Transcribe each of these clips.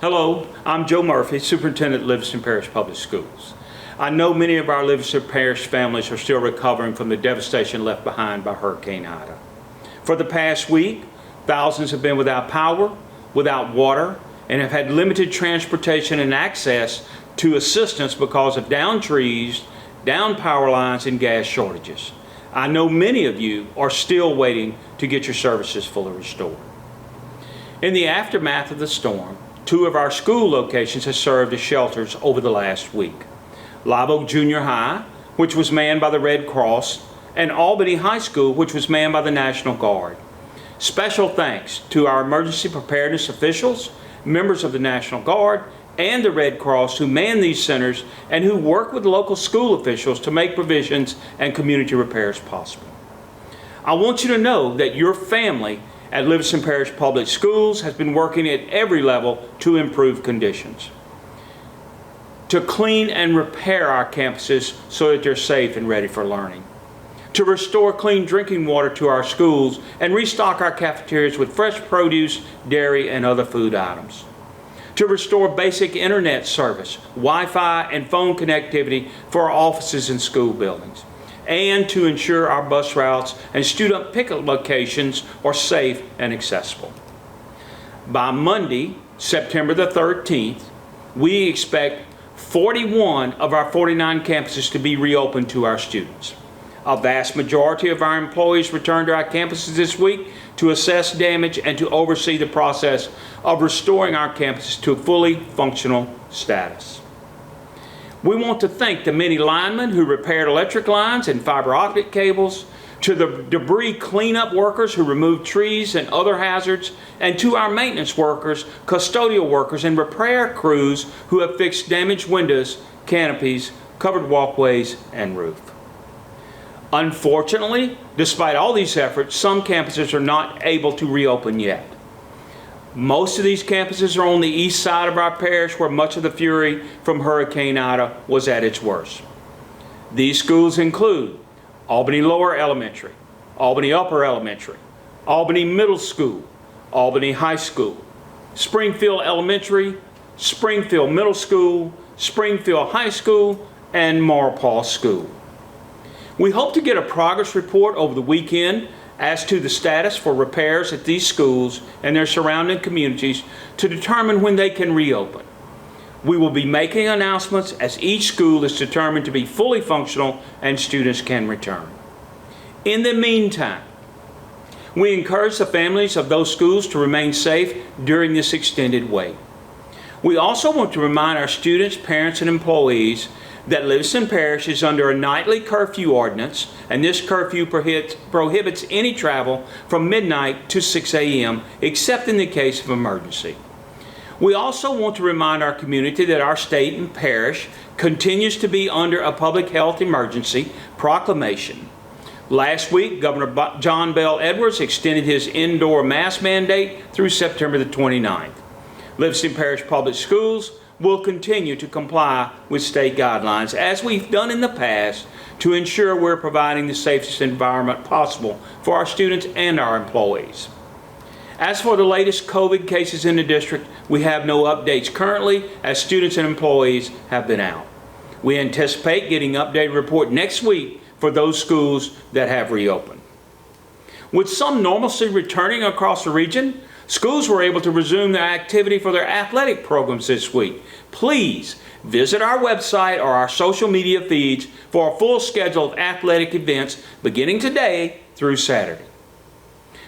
Hello, I'm Joe Murphy, Superintendent of Livingston Parish Public Schools. I know many of our Livingston Parish families are still recovering from the devastation left behind by Hurricane Ida. For the past week, thousands have been without power, without water, and have had limited transportation and access to assistance because of downed trees, down power lines, and gas shortages. I know many of you are still waiting to get your services fully restored. In the aftermath of the storm, 2 of our school locations have served as shelters over the last week. Live Oak Junior High, which was manned by the Red Cross, and Albany High School, which was manned by the National Guard. Special thanks to our emergency preparedness officials, members of the National Guard, and the Red Cross who man these centers and who work with local school officials to make provisions and community repairs possible. I want you to know that your family at Livingston Parish Public Schools has been working at every level to improve conditions, to clean and repair our campuses so that they're safe and ready for learning, to restore clean drinking water to our schools and restock our cafeterias with fresh produce, dairy, and other food items, to restore basic internet service, Wi-Fi, and phone connectivity for our offices and school buildings, and to ensure our bus routes and student pickup locations are safe and accessible. By Monday, September the 13th, we expect 41 of our 49 campuses to be reopened to our students. A vast majority of our employees return to our campuses this week to assess damage and to oversee the process of restoring our campuses to a fully functional status. We want to thank the many linemen who repaired electric lines and fiber optic cables, to the debris cleanup workers who removed trees and other hazards, and to our maintenance workers, custodial workers, and repair crews who have fixed damaged windows, canopies, covered walkways, and roof. Unfortunately, despite all these efforts, some campuses are not able to reopen yet. Most of these campuses are on the east side of our parish, where much of the fury from Hurricane Ida was at its worst. These schools include Albany Lower Elementary, Albany Upper Elementary, Albany Middle School, Albany High School, Springfield Elementary, Springfield Middle School, Springfield High School, and Marpaw School. We hope to get a progress report over the weekend as to the status for repairs at these schools and their surrounding communities to determine when they can reopen. We will be making announcements as each school is determined to be fully functional and students can return. In the meantime, we encourage the families of those schools to remain safe during this extended wait. We also want to remind our students, parents, and employees that Livingston Parish is under a nightly curfew ordinance, and this curfew prohibits any travel from midnight to 6 a.m. except in the case of emergency. We also want to remind our community that our state and parish continues to be under a public health emergency proclamation. Last week, Governor John Bell Edwards extended his indoor mask mandate through September the 29th. Livingston Parish Public Schools will continue to comply with state guidelines, as we've done in the past, to ensure we're providing the safest environment possible for our students and our employees. As for the latest COVID cases in the district, we have no updates currently, as students and employees have been out. We anticipate getting an updated report next week for those schools that have reopened. With some normalcy returning across the region, schools were able to resume their activity for their athletic programs this week. Please visit our website or our social media feeds for a full schedule of athletic events beginning today through Saturday.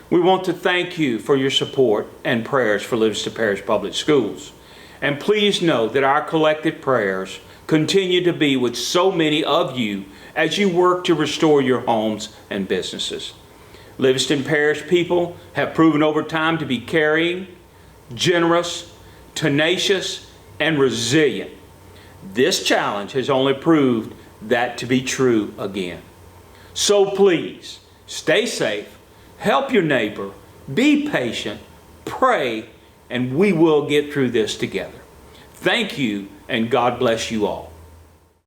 We want to thank you for your support and prayers for Livingston Parish Public Schools. And please know that our collective prayers continue to be with so many of you as you work to restore your homes and businesses. Livingston Parish people have proven over time to be caring, generous, tenacious, and resilient. This challenge has only proved that to be true again. So please, stay safe, help your neighbor, be patient, pray, and we will get through this together. Thank you, and God bless you all.